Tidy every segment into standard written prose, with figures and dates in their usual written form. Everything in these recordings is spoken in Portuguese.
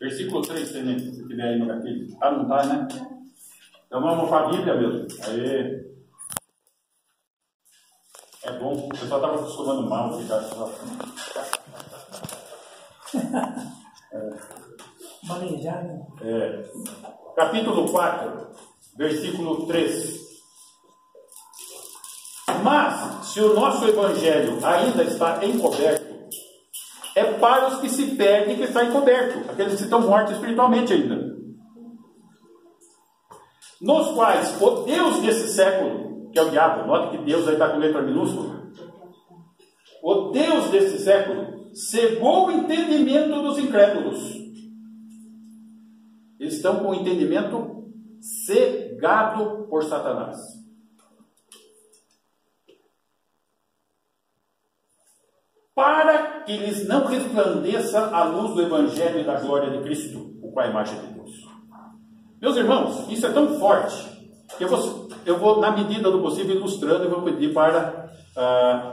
Versículo 3, se tiver aí no gatilho. Ah, não está, né? Então vamos para a Bíblia mesmo. Aí. É bom, o pessoal estava acostumando mal, ficar só. Manejado. Capítulo 4, versículo 3. Mas, se o nosso evangelho ainda está encoberto, é para os que se perdem que está encoberto, aqueles que estão mortos espiritualmente ainda. Nos quais o Deus desse século, que é o diabo, note que Deus aí está com letra minúscula, o Deus desse século cegou o entendimento dos incrédulos. Eles estão com o entendimento cegado por Satanás. Para que lhes não resplandeça a luz do Evangelho e da glória de Cristo, o qual é a imagem de Deus. Meus irmãos, isso é tão forte que eu vou na medida do possível, ilustrando, e vou pedir para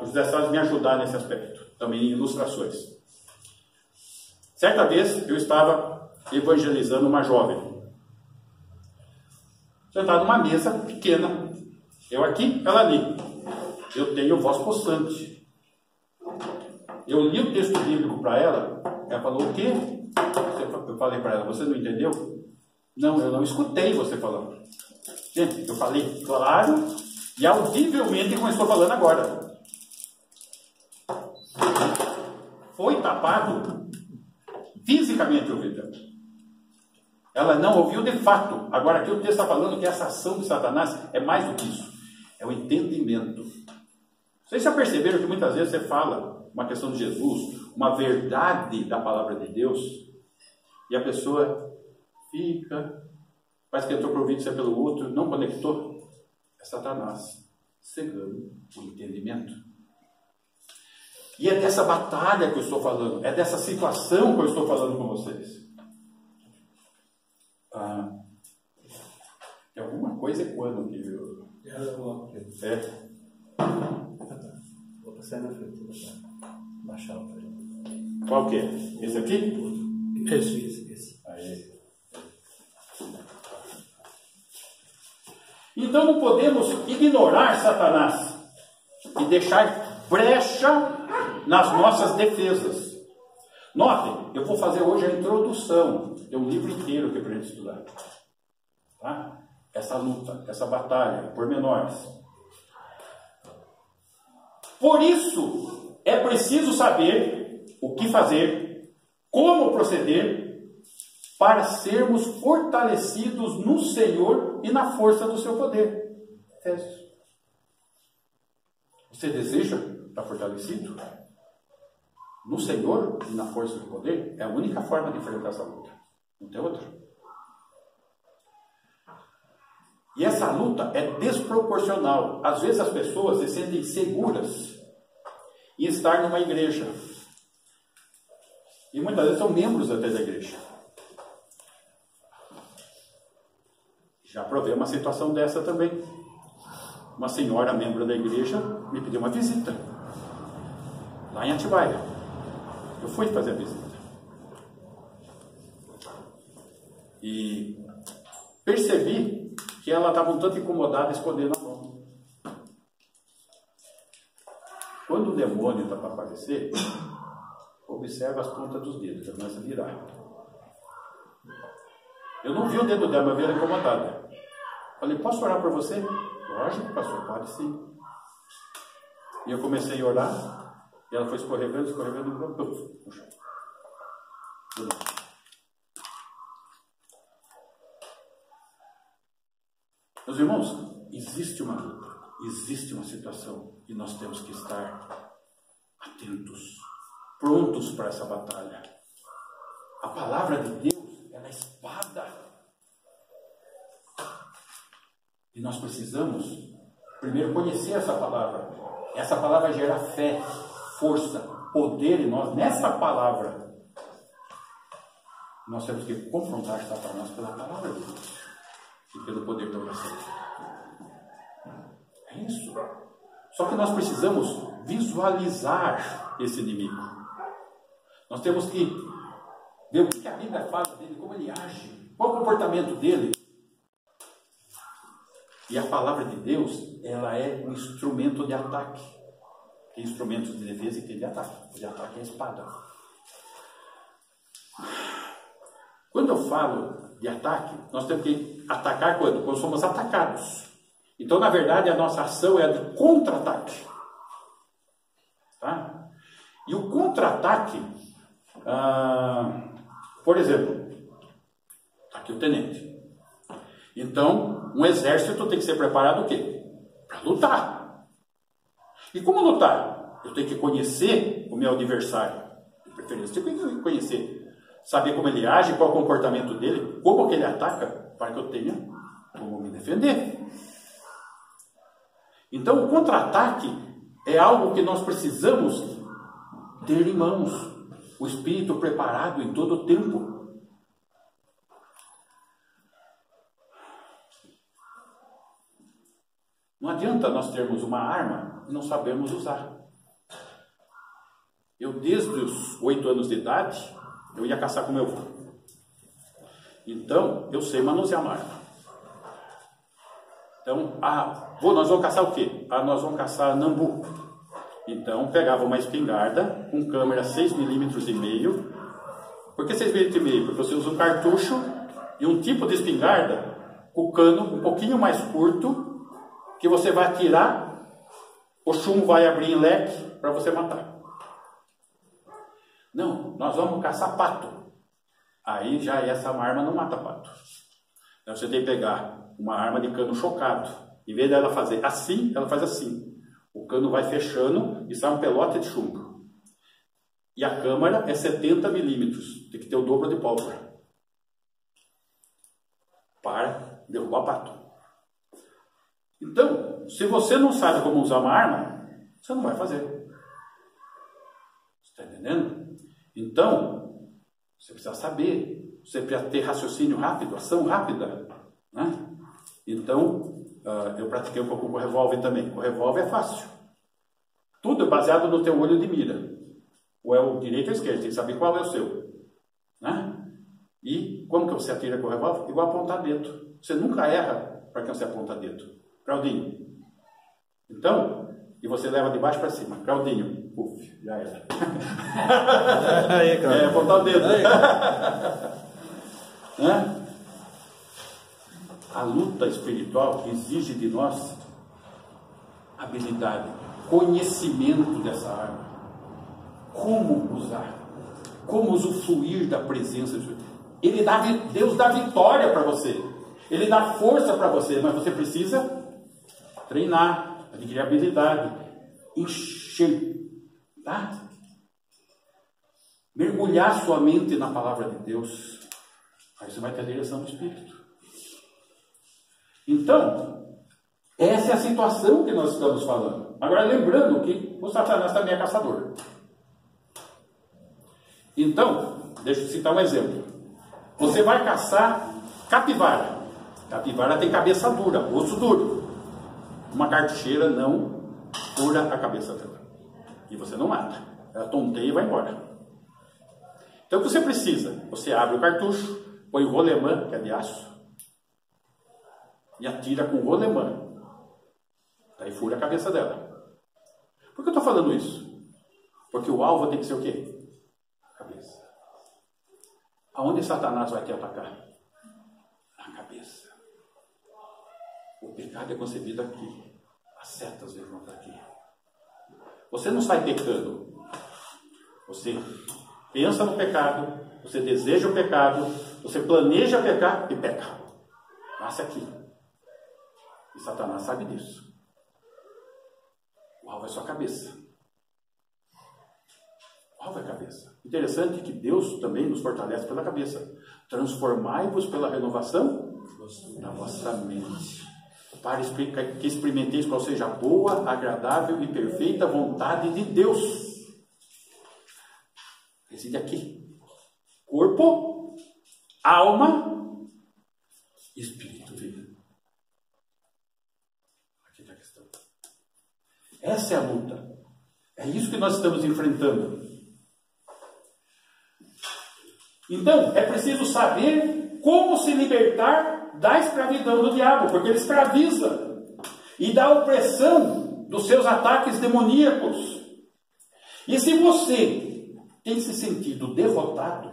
os José Salles me ajudar nesse aspecto, também em ilustrações. Certa vez, eu estava evangelizando uma jovem. Sentado numa mesa pequena. Eu aqui, ela ali. Eu tenho voz possante. Eu li o texto bíblico para ela. Ela falou, o quê? Eu falei para ela, você não entendeu? Não, eu não escutei você falando. Gente, eu falei claro e audivelmente como eu estou falando agora. Foi tapado fisicamente o ouvido. Ela não ouviu de fato. Agora aqui o texto está falando que essa ação de Satanás é mais do que isso. É o entendimento. Vocês já perceberam que muitas vezes você fala uma questão de Jesus, uma verdade da palavra de Deus, e a pessoa fica, parece que entrou para o ouvido ser pelo outro, não conectou. É Satanás cegando o entendimento. E é dessa batalha que eu estou falando, é dessa situação que eu estou falando com vocês. Tem alguma coisa ecoando aqui, viu? Vou passar na frente. Baixar o aparelho. Qual que é? Esse aqui? Esse. Aí. Então não podemos ignorar Satanás e deixar brecha nas nossas defesas. Notem, eu vou fazer hoje a introdução. Tem um livro inteiro aqui para a gente estudar. Tá? Essa luta, essa batalha, pormenores. Por isso, é preciso saber o que fazer, como proceder, para sermos fortalecidos no Senhor e na força do seu poder. Efésios. Você deseja estar fortalecido no Senhor e na força do poder? É a única forma de enfrentar essa luta. Não tem outra. E essa luta é desproporcional. Às vezes as pessoas se sentem seguras em estar numa igreja. E muitas vezes são membros até da igreja. Já provei uma situação dessa também. Uma senhora, membro da igreja, me pediu uma visita. Lá em Atibaia. Eu fui fazer a visita. E percebi que ela estava um tanto incomodada, escondendo a mão. Quando o demônio está para aparecer, observa as pontas dos dedos, já começa a virar. Eu não vi o dedo dela, mas vi ela incomodada. Falei, posso orar por você? Lógico, pastor, pode sim. E eu comecei a orar, e ela foi escorregando, puxa. Meus irmãos, existe uma luta, existe uma situação, e nós temos que estar atentos, prontos para essa batalha. A palavra de Deus é a espada. E nós precisamos, primeiro, conhecer essa palavra. Essa palavra gera fé, força, poder em nós. Nessa palavra, nós temos que confrontar Satanás pela palavra de Deus e pelo poder da oração. É isso. Só que nós precisamos visualizar esse inimigo. Nós temos que ver o que a Bíblia fala dele, como ele age, qual o comportamento dele. E a palavra de Deus, ela é um instrumento de ataque. Tem instrumentos de defesa e tem de ataque. O de ataque é a espada. Quando eu falo de ataque, nós temos que atacar quando? Quando somos atacados. Então, na verdade, a nossa ação é a de contra-ataque. Tá? E o contra-ataque, por exemplo, aqui o tenente. Então, um exército tem que ser preparado o quê? Para lutar. E como lutar? Eu tenho que conhecer o meu adversário. De preferência, eu tenho que conhecer. Saber como ele age, qual é o comportamento dele, como que ele ataca, para que eu tenha como me defender. Então, o contra-ataque é algo que nós precisamos ter em mãos. O espírito preparado em todo o tempo. Não adianta nós termos uma arma e não sabermos usar. Eu, desde os 8 anos de idade, eu ia caçar com meu avô. Então, eu sei manusear uma arma. Então, nós vamos caçar o quê? Nós vamos caçar nambu. Então, pegava uma espingarda com câmera 6,5 mm. Por que 6,5 mm? Porque você usa um cartucho e um tipo de espingarda com o cano um pouquinho mais curto, que você vai atirar, o chumbo vai abrir em leque para você matar. Não, nós vamos caçar pato. Aí já essa arma não mata pato. Então você tem que pegar uma arma de cano chocado. Em vez dela fazer assim, ela faz assim. O cano vai fechando e sai um pelote de chumbo. E a câmara é 70 mm. Tem que ter o dobro de pólvora para derrubar pato. Então, se você não sabe como usar uma arma, você não vai fazer. Você está entendendo? Então, você precisa saber. Você precisa ter raciocínio rápido, ação rápida. Né? Então, eu pratiquei um pouco com o revólver também. O revólver é fácil. Tudo é baseado no teu olho de mira. Ou é o direito ou o esquerdo. Tem que saber qual é o seu. Né? E como que você atira com o revólver? Igual apontar dedo. Você nunca erra para quem você aponta dedo. Claudinho. Então, e você leva de baixo para cima. Claudinho. Puf, já era. Aí, apontar o dedo. Né? A luta espiritual exige de nós habilidade, conhecimento dessa arma. Como usar. Como usufruir da presença de Deus. Deus dá vitória para você. Ele dá força para você, mas você precisa treinar, adquirir habilidade, encher, tá? Mergulhar sua mente na palavra de Deus. Aí você vai ter a direção do Espírito. Então, essa é a situação que nós estamos falando. Agora, lembrando que o Satanás também é caçador. Então, deixa eu citar um exemplo. Você vai caçar capivara. Capivara tem cabeça dura, osso duro. Uma cartucheira não fura a cabeça dela. E você não mata. Ela tonteia e vai embora. Então o que você precisa? Você abre o cartucho, põe o rolemã, que é de aço, e atira com o rolemã. Daí fura a cabeça dela. Por que eu estou falando isso? Porque o alvo tem que ser o quê? A cabeça. Aonde Satanás vai te atacar? Na cabeça. O pecado é concebido aqui. As setas levantam aqui. Você não sai pecando. Você pensa no pecado, você deseja o pecado, você planeja pecar e peca. Nasce aqui. E Satanás sabe disso. O alvo é sua cabeça. O alvo é a cabeça. Interessante que Deus também nos fortalece pela cabeça. Transformai-vos pela renovação da vossa mente. Para que experimenteis qual seja a boa, agradável e perfeita vontade de Deus. Reside aqui. Corpo, alma, espírito, vida. Aqui está a questão. Essa é a luta. É isso que nós estamos enfrentando. Então, é preciso saber como se libertar da escravidão do diabo, porque ele escraviza e da opressão dos seus ataques demoníacos. E se você tem se sentido derrotado,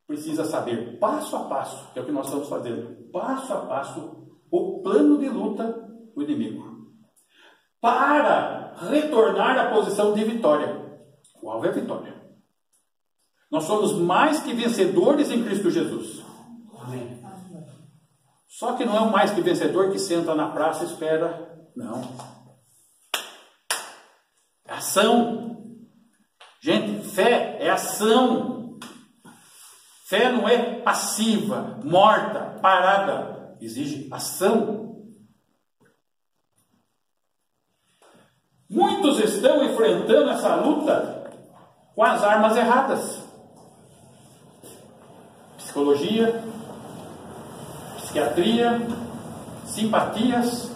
precisa saber passo a passo, que é o que nós estamos fazendo, passo a passo, o plano de luta do inimigo, para retornar à posição de vitória. O alvo é a vitória. Nós somos mais que vencedores em Cristo Jesus. Amém. Só que não é um mais que vencedor que senta na praça e espera. Não. É ação. Gente, fé é ação. Fé não é passiva, morta, parada. Exige ação. Muitos estão enfrentando essa luta com as armas erradas. Psicologia, psiquiatria, simpatias,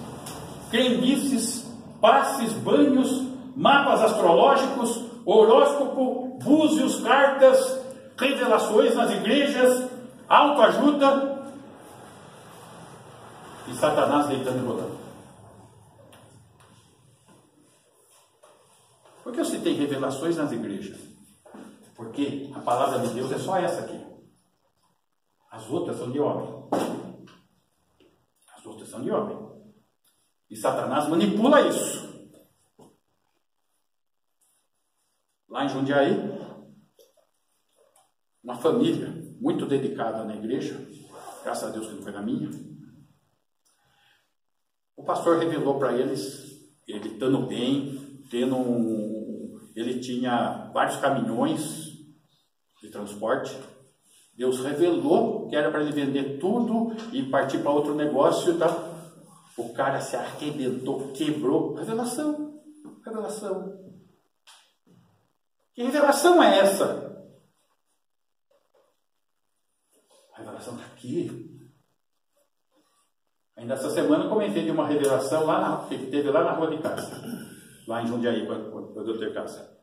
crendices, passes, banhos, mapas astrológicos, horóscopo, búzios, cartas, revelações nas igrejas, autoajuda e Satanás deitando e rolando. Por que eu citei revelações nas igrejas? Porque a palavra de Deus é só essa aqui. As outras são de homem. As outras são de homem. E Satanás manipula isso. Lá em Jundiaí, uma família muito dedicada na igreja, graças a Deus que não foi na minha, o pastor revelou para eles, ele estando bem, ele tinha vários caminhões de transporte. Deus revelou que era para ele vender tudo e partir para outro negócio e tal. O cara se arrebentou, quebrou. Revelação. Revelação. Que revelação é essa? A revelação está aqui. Ainda essa semana eu comentei de uma revelação que teve lá na rua de casa. Lá em Jundiaí, quando eu tenho casa.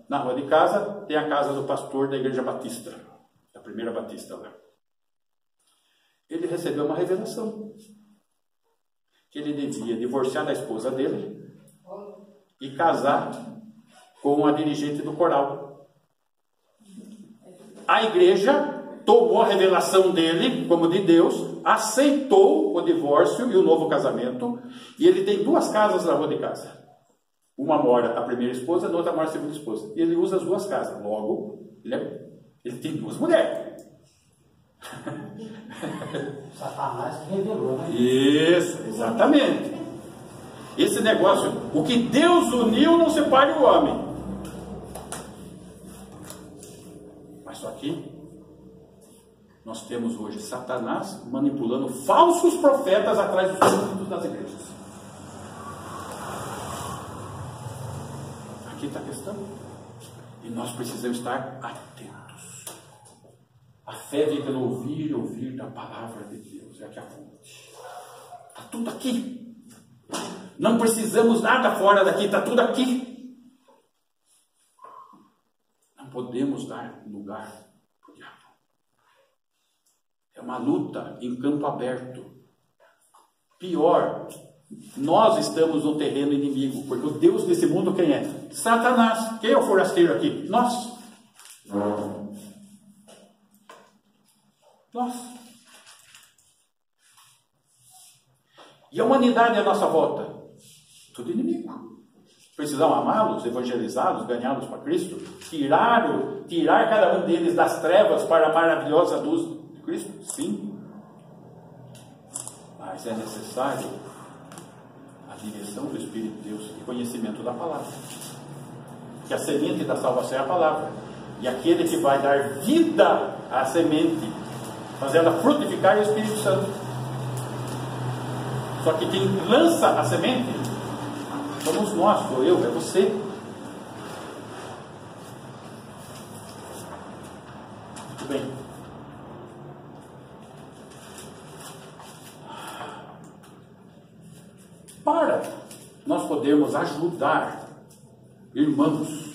Na rua de casa tem a casa do pastor da Igreja Batista, da primeira Batista lá. Ele recebeu uma revelação que ele devia divorciar da esposa dele e casar com a dirigente do coral. A igreja tomou a revelação dele como de Deus, aceitou o divórcio e o novo casamento, e ele tem 2 casas na rua de casa. Uma mora a primeira esposa, a outra mora a segunda esposa. E ele usa as 2 casas. Logo, ele tem 2 mulheres. Satanás que revelou, né? Isso, exatamente. Esse negócio, o que Deus uniu, não separe o homem. Mas só que nós temos hoje Satanás manipulando falsos profetas atrás dos púlpitos das igrejas. Aqui está a questão. E nós precisamos estar atentos. A fé vem pelo ouvir da palavra de Deus. É aqui a fonte. Está tudo aqui. Não precisamos nada fora daqui, está tudo aqui. Não podemos dar lugar para o diabo. É uma luta em campo aberto. Pior, nós estamos no terreno inimigo, porque o Deus desse mundo quem é? Satanás. Quem é o forasteiro aqui? Nós. Nós. E a humanidade à nossa volta? Tudo inimigo. Precisamos amá-los, evangelizá-los, ganhá-los para Cristo, tirar cada um deles das trevas para a maravilhosa luz de Cristo? Sim. Mas é necessário a direção do Espírito de Deus e conhecimento da palavra. Que a semente da salvação é a palavra. E aquele que vai dar vida à semente, fazendo-a frutificar, é o Espírito Santo. Só que quem lança a semente somos nós, sou eu, é você. Muito bem. Para nós podermos ajudar irmãos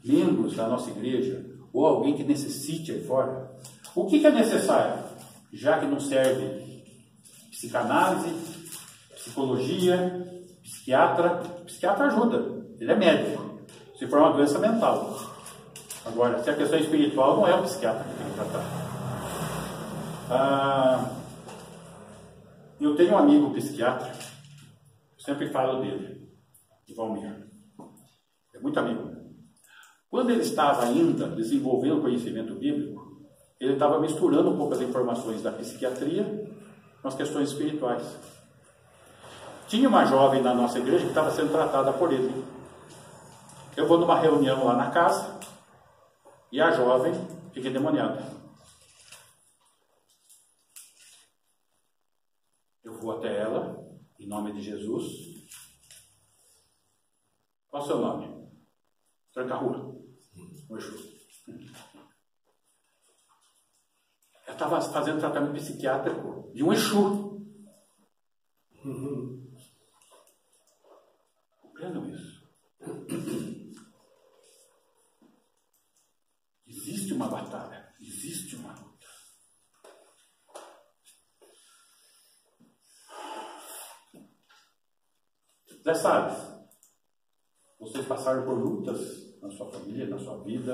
membros da nossa igreja, ou alguém que necessite aí fora, o que é necessário? Já que não serve psicanálise, psicologia, psiquiatra ajuda, ele é médico, se for uma doença mental. Agora, se a questão é espiritual, não é o psiquiatra que tem que tratar. Eu tenho um amigo psiquiatra, eu sempre falo dele, o Valmir. É muito amigo. Quando ele estava ainda desenvolvendo o conhecimento bíblico, ele estava misturando um pouco as informações da psiquiatria com as questões espirituais. Tinha uma jovem na nossa igreja que estava sendo tratada por ele. Eu vou numa reunião lá na casa e a jovem fica endemoniada. Eu vou até ela, em nome de Jesus. Qual é o seu nome? Tranca a rua. Um Exu. Eu estava fazendo tratamento psiquiátrico de um Exu. Compreendam isso. Existe uma batalha. Existe uma luta. Zé Salles, vocês passaram por lutas na sua família, na sua vida.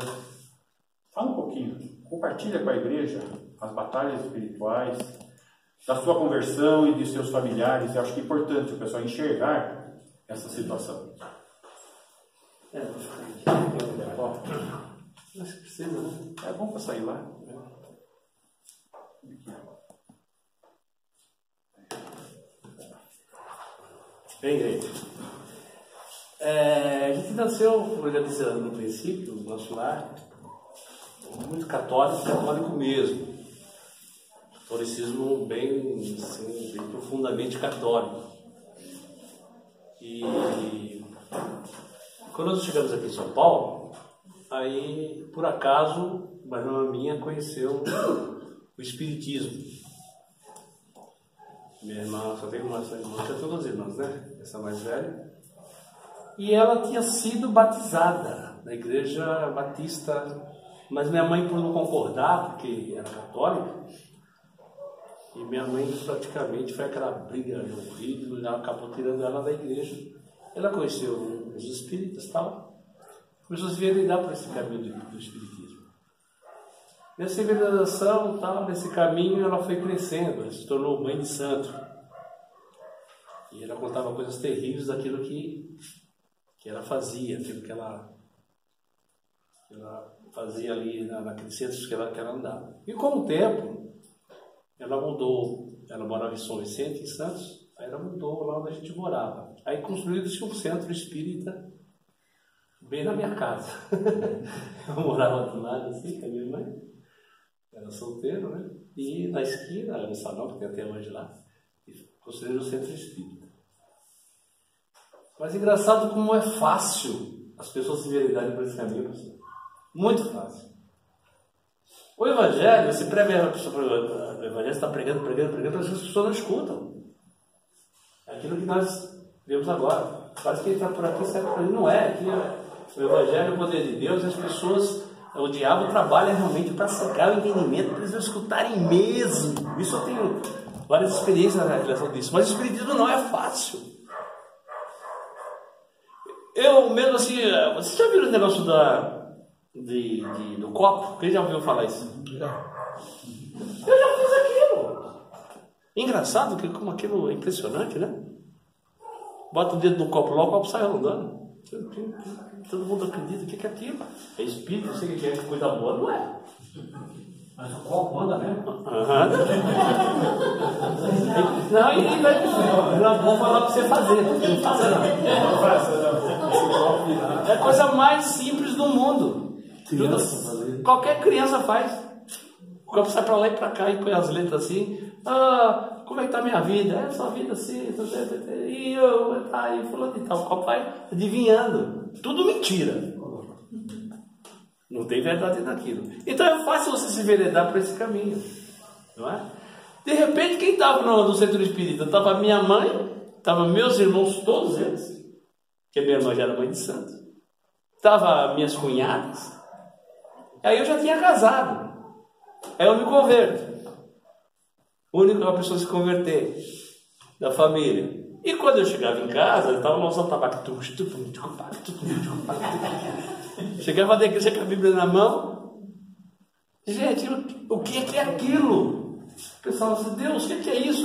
Fala um pouquinho, compartilha com a igreja as batalhas espirituais, da sua conversão e de seus familiares. Eu acho que é importante o pessoal enxergar essa situação. Vou ficar aqui. Acho que precisa, né? É bom para sair lá. Bem, gente. A gente nasceu, como eu já disse no princípio, no nosso lar, muito católico mesmo. Catolicismo bem, assim, bem profundamente católico. E quando nós chegamos aqui em São Paulo, aí, por acaso, uma irmã minha conheceu o Espiritismo. Minha irmã, só tem uma irmã, que é todas as irmãs, né? Essa mais velha. E ela tinha sido batizada na igreja batista, mas minha mãe, por não concordar, porque era católica, e minha mãe praticamente foi aquela briga horrível, ela acabou tirando ela da igreja. Ela conheceu os espíritas e tal, começou a se enveredar por esse caminho do espiritismo. Nessa enveredação, tal, nesse caminho, ela foi crescendo, ela se tornou mãe de santo. E ela contava coisas terríveis daquilo que ela fazia, aquilo que ela fazia ali naqueles centros que ela andava. E com o tempo, ela mudou, ela morava em São Vicente, em Santos, aí ela mudou lá onde a gente morava. Aí construíram-se um centro espírita bem na minha casa. Eu morava do lado assim, com a minha mãe. Era solteiro, né? E na esquina, no salão que tem até hoje lá, construíram o centro espírita. Mas engraçado como é fácil as pessoas se enveredarem por esse caminho. Muito fácil. O Evangelho, você prega, o Evangelho está pregando, as pessoas não escutam. É aquilo que nós vemos agora. Parece que ele está por aqui, sai por ali. Não é. Aqui o Evangelho é o poder de Deus, as pessoas, o diabo trabalha realmente para cegar o entendimento, para eles não escutarem mesmo. Isso eu tenho várias experiências na relação disso. Mas o Espiritismo não é fácil. Eu mesmo assim, você já viu o negócio do copo? Quem já ouviu falar isso? Eu já fiz aquilo. Engraçado que como aquilo é impressionante, né? Bota o dedo no copo lá, o copo sai andando. Todo mundo acredita, o que é aquilo? É espírito, não sei o que é, coisa boa, não é? Mas o copo anda mesmo? Não, e não vou falar para você fazer, porque não faça não. É a coisa mais simples do mundo. Qualquer criança faz. O copo sai para lá e para cá e põe as letras assim. Como é que está a minha vida? É sua vida assim. E eu, aí falando e tal. O copo vai adivinhando. Tudo mentira. Não tem verdade naquilo. Então é fácil você se enveredar por esse caminho. Não é? De repente, quem estava no centro espírita? Estava minha mãe, estavam meus irmãos, todos eles. Porque minha irmã já era mãe de santo. Estava minhas cunhadas. Aí eu já tinha casado. Aí eu me converto. Única pessoa a se converter da família. E quando eu chegava em casa, eu estava lá usando tabaco. Chegava da igreja com a Bíblia na mão. Gente, o que é aquilo? O pessoal assim, Deus, o que é isso?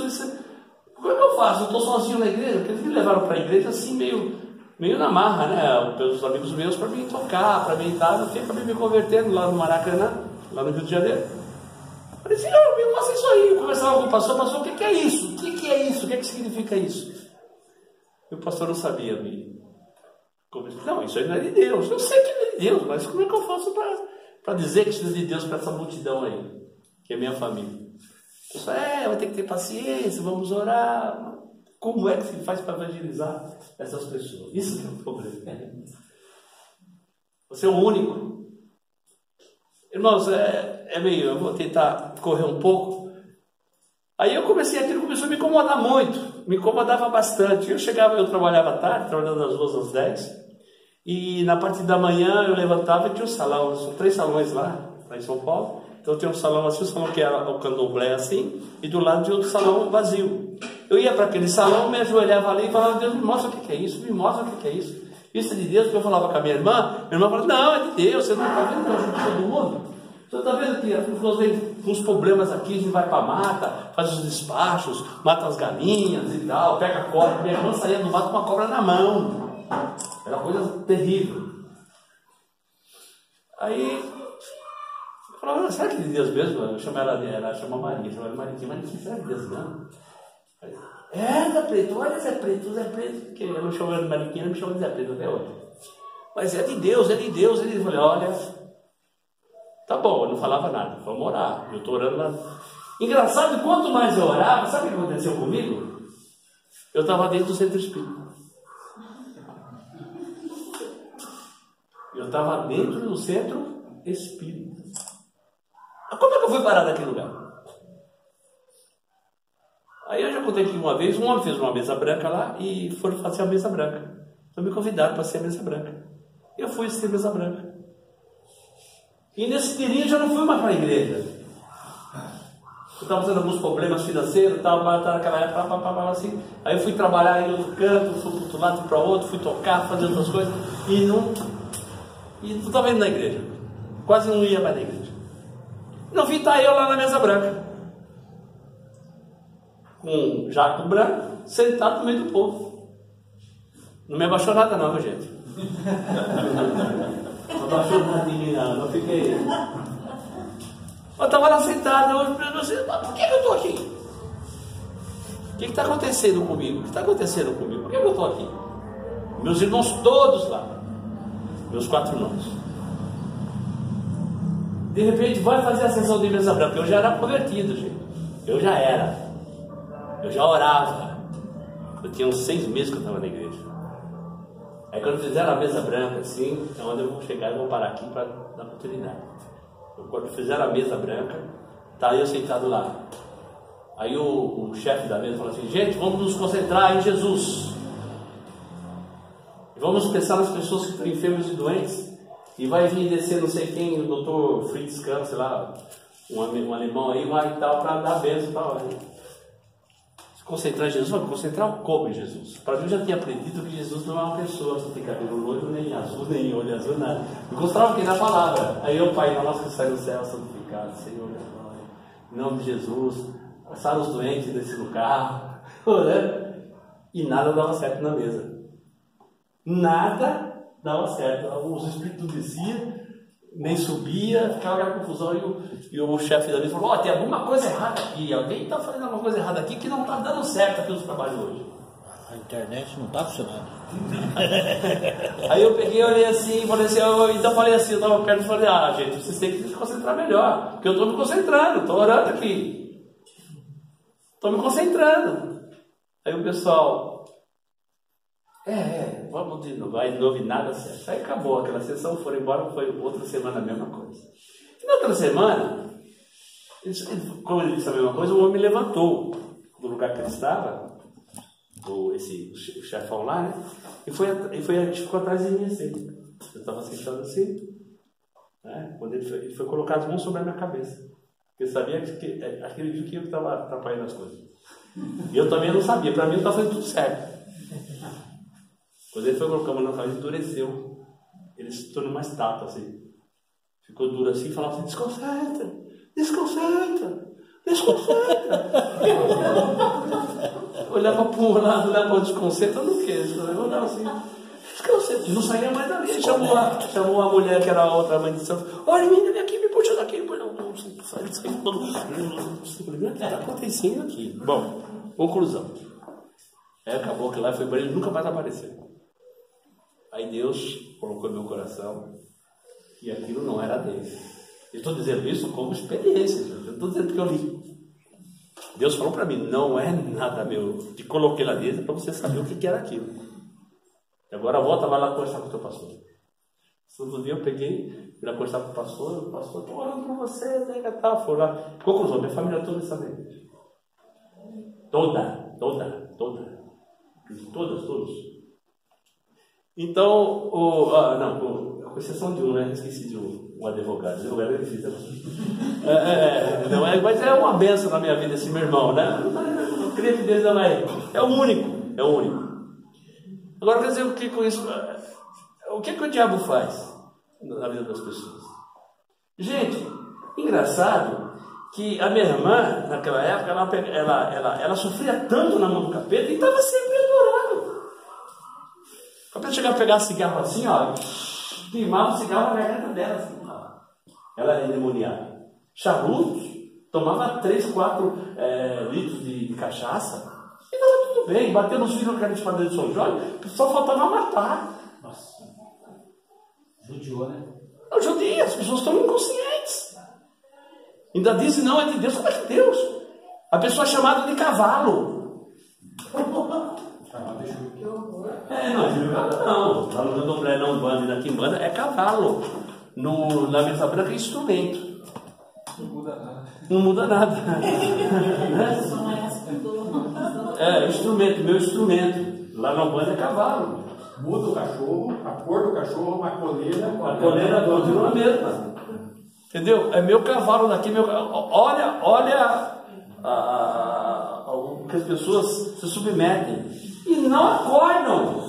Como é que eu faço? Eu estou sozinho na igreja. Porque eles me levaram para a igreja assim, meio na marra, né? Pelos amigos meus, para mim tocar, para mim estar. Eu acabei me convertendo lá no Maracanã, lá no Rio de Janeiro. Eu falei, Senhor, me mostra isso aí. Eu conversava com o pastor, o que é isso? O que é isso? O que significa isso? E o pastor não sabia me. Não, isso aí não é de Deus. Eu sei que não é de Deus, mas como é que eu faço para dizer que isso é de Deus para essa multidão aí, que é minha família? Eu falei, vai ter que ter paciência, vamos orar. Como é que se faz para evangelizar essas pessoas? Isso que é o problema. Você é o único. Irmãos, eu vou tentar correr um pouco. Aí aquilo começou a me incomodar muito, me incomodava bastante. Eu trabalhava à tarde, trabalhando das 2 às 10, e na parte da manhã eu levantava e tinha um salão, são 3 salões lá em São Paulo. Então tinha um salão assim, um salão que era o candomblé assim, e do lado de outro salão vazio. Eu ia para aquele salão, me ajoelhava ali e falava, Deus, me mostra o que é isso, me mostra o que é isso. Isso é de Deus, porque eu falava com a minha irmã falava, não, é de Deus, você não está vendo que eu ajudo todo mundo? Você está vendo que as pessoas vêm com uns problemas aqui, a gente vai para a mata, faz os despachos, mata as galinhas e tal, pega a cobra. Minha irmã saía do mato com uma cobra na mão. Era uma coisa terrível. Aí, eu falava, será que é de Deus mesmo? Eu chamo ela chama Maria, será que é de Deus mesmo? Zé Preto, olha Zé Preto, porque eu não chamo ela de Mariquinha, me chama de Zé Preto até hoje. Mas é de Deus. Eu falei, olha... Tá bom, eu não falava nada, vamos orar. Eu estou orando lá. Engraçado, quanto mais eu orava, sabe o que aconteceu comigo? Eu estava dentro do centro espírita. Eu estava dentro do centro espírita. Como é que eu fui parar naquele lugar? Aí eu já contei que uma vez um homem fez uma mesa branca lá e foram fazer a mesa branca. Então me convidaram para ser a mesa branca. Eu fui ser mesa branca. E nesse período eu já não fui mais para a igreja. Eu estava tendo alguns problemas financeiros, estava naquela época, assim. Aí eu fui trabalhar em outro canto, fui para outro lado, para outro, fui tocar, fazer outras coisas. E não estava indo na igreja. Quase não ia mais na igreja. Não vi estar eu lá na mesa branca. Com um jaco branco, sentado no meio do povo. Não me abaixou nada não, gente. Não abaixou nada de mim não fiquei... Eu estava lá sentado, eu pensei, por que eu estou aqui? O que está acontecendo comigo? Por que eu estou aqui? Meus irmãos todos lá. Meus 4 irmãos. De repente vai fazer a sessão de mesa branca. Eu já era convertido, gente. Eu já orava. Eu tinha uns 6 meses que eu estava na igreja. Aí quando fizeram a mesa branca assim, é onde eu vou chegar e vou parar aqui para dar oportunidade. Quando fizeram a mesa branca, tá eu sentado lá. Aí o chefe da mesa falou assim, gente, vamos nos concentrar em Jesus. Vamos pensar nas pessoas que estão enfermas e doentes. E vai vir descer não sei quem, o doutor Fritz Kahn, sei lá, um alemão aí, vai e tal, para dar bênção e tal. Se concentrar em Jesus, vamos concentrar como em Jesus? Para mim eu já tinha aprendido que Jesus não é uma pessoa, não tem cabelo loiro, nem azul, nem olho azul, nada. Eu gostava que na palavra. Aí o Pai nosso que sai do céu, santificado, Senhor, em nome de Jesus, passar os doentes desse lugar, né? E nada dava certo na mesa. Nada dava certo. Os espíritos desciam, nem subia, ficava aquela confusão. E o chefe da mesa falou: tem alguma coisa errada aqui, alguém está fazendo alguma coisa errada aqui que não está dando certo aqui nos trabalhos hoje. A internet não está funcionando. Aí eu peguei, olhei assim, falei assim, então falei assim, eu estava perto e falei, gente, vocês têm que se concentrar melhor, porque eu estou me concentrando, estou orando aqui. Estou me concentrando. Aí o pessoal, vamos de novo, vai de novo e nada certo. Aí acabou aquela sessão, foram embora, foi outra semana a mesma coisa. E na outra semana, como ele disse a mesma coisa, o homem levantou do lugar que ele estava o chefão lá, né? E ficou atrás de mim assim. Eu estava sentado assim, né? Quando ele foi colocar as mãos sobre a minha cabeça. Porque sabia que aquele dia que eu estava atrapalhando as coisas. E eu também não sabia, para mim estava fazendo tudo certo. Quando ele foi colocar a mão na cabeça, endureceu. Ele se tornou mais estátua assim. Ficou duro assim e falava assim: desconcerta, desconcerta, desconcerta. Olhava para um lado, olhava para o desconcerto, eu não quero. Eu olhava assim, desconcerto. Não saía mais dali. Ele chamou a mulher que era a outra mãe de santo. Olha, menina, vem aqui, me puxa daqui. Não, sai todo. O que está acontecendo aqui? Bom, conclusão. Aí acabou que lá foi para ele, nunca mais apareceu. Aí Deus colocou no meu coração que aquilo não era dele. Eu estou dizendo isso como experiência, eu estou dizendo porque eu li. Deus falou para mim: não é nada meu. Te coloquei lá dentro para você saber o que era aquilo. E agora volta, vai lá conversar com o teu pastor. Todo dia eu peguei, fui lá conversar com o pastor, estou orando por você, né, tal. Foi lá. Conclusão, minha família toda está na igreja. Toda. Todos. Então, com exceção de um, né? Esqueci de um advogado. Advogado é difícil. Mas é uma benção na minha vida esse meu irmão, né? Eu creio que Deus não é. É o único. Agora, quer dizer, o que com isso? O que o diabo faz na vida das pessoas? Gente, engraçado que a minha irmã, naquela época, ela sofria tanto na mão do capeta e estava sempre adorando. O capeta chegava a pegar cigarro assim, ó, queimava o cigarro na garganta dela, assim, ó. Ela era endemoniada. Charutos, tomava 3, 4 litros de cachaça e estava tudo bem. Bateu nos filhos naquela espada de São Jorge, só faltava matar. Nossa. Judiou, né? Não, judia, as pessoas estão inconscientes. Ainda dizem, não, é de Deus. Como é de Deus? A pessoa é chamada de cavalo. Não. Lá no Candomblé, não banda, e na Quimbanda é cavalo. Na mesa branca é instrumento. Não muda nada. Instrumento, meu instrumento. Lá na banda é cavalo. Muda o cachorro, a cor do cachorro, uma coleira. A coleira continua a mesma. Entendeu? É meu cavalo daqui, olha o que as pessoas se submetem e não acordam.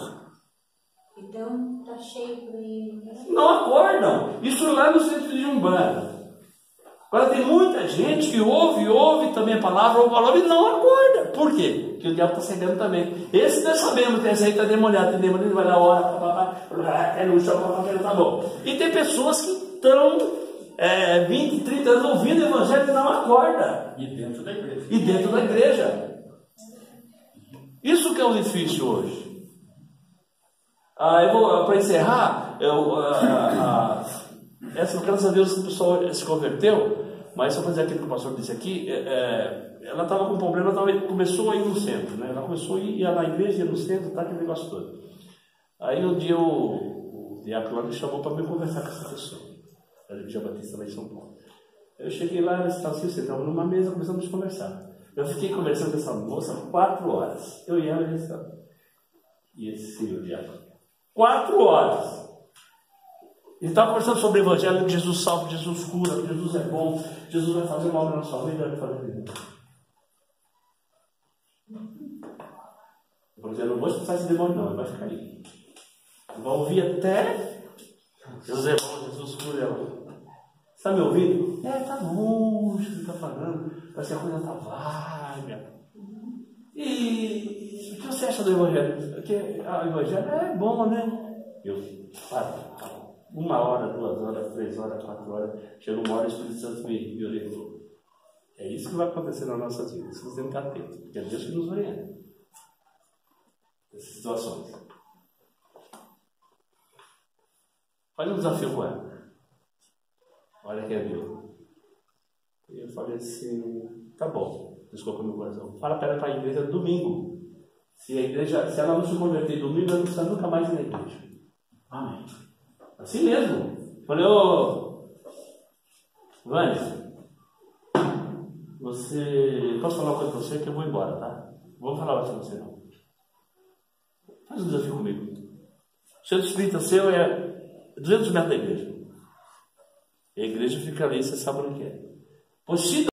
Então tá cheio por aí. Não acordam. Isso lá no centro de Umbanda. Agora tem muita gente que ouve também a palavra e não acorda. Por quê? Porque o diabo está cegando também. Esse nós sabemos que esse aí está demoniado, tem demônio, vai lá, ora, é no chão, tá bom. E tem pessoas que estão 20, 30 anos ouvindo o evangelho e não acorda. E dentro da igreja. Isso que é o difícil hoje. Para encerrar, graças a Deus o pessoal se converteu, mas só para dizer aquilo que o pastor disse aqui, ela estava com um problema, começou a ir no centro, né? Ela começou a ir na igreja, ia no centro, tá, aquele negócio todo. Aí um dia o diácono me chamou para me conversar com essa pessoa. Da Igreja Batista lá em São Paulo. Eu cheguei lá, ela estava assim, sentamos numa mesa, começamos a conversar. Eu fiquei conversando com essa moça 4 horas. Eu e ela, e esse senhor diácono. 4 horas. Ele estava conversando sobre o evangelho, que Jesus salva, que Jesus cura, que Jesus é bom, Jesus vai fazer uma obra na sua vida, vai fazer vida. Eu vou dizer, não vou expulsar esse demônio não, ele vai ficar aí. Eu vou ouvir até Jesus é bom, Jesus cura. Está me ouvindo? Está longe, ele está falando, parece que a coisa está vaga. E o que você acha do evangelho? Porque o evangelho é bom, né? Eu paro. 1 hora, 2 horas, 3 horas, 4 horas, chega uma hora e o Espírito Santo me orientou. É isso que vai acontecer nas nossas vidas, se você não está atento, porque é Deus que nos orienta essas situações. Faz um desafio com ela. Olha que é meu. E eu falei assim, tá bom, Deus colocou no meu coração. Fala para ela para a igreja domingo. Se ela não se converter domingo, ela não precisa nunca mais ir na igreja. Amém. Assim mesmo. Falei, Vânia, você... Posso falar uma coisa para você que eu vou embora, tá? Vou falar para você não. Faz um desafio comigo. O centro espírita seu é 200 metros da igreja. E a igreja fica ali, você sabe onde é. Pois se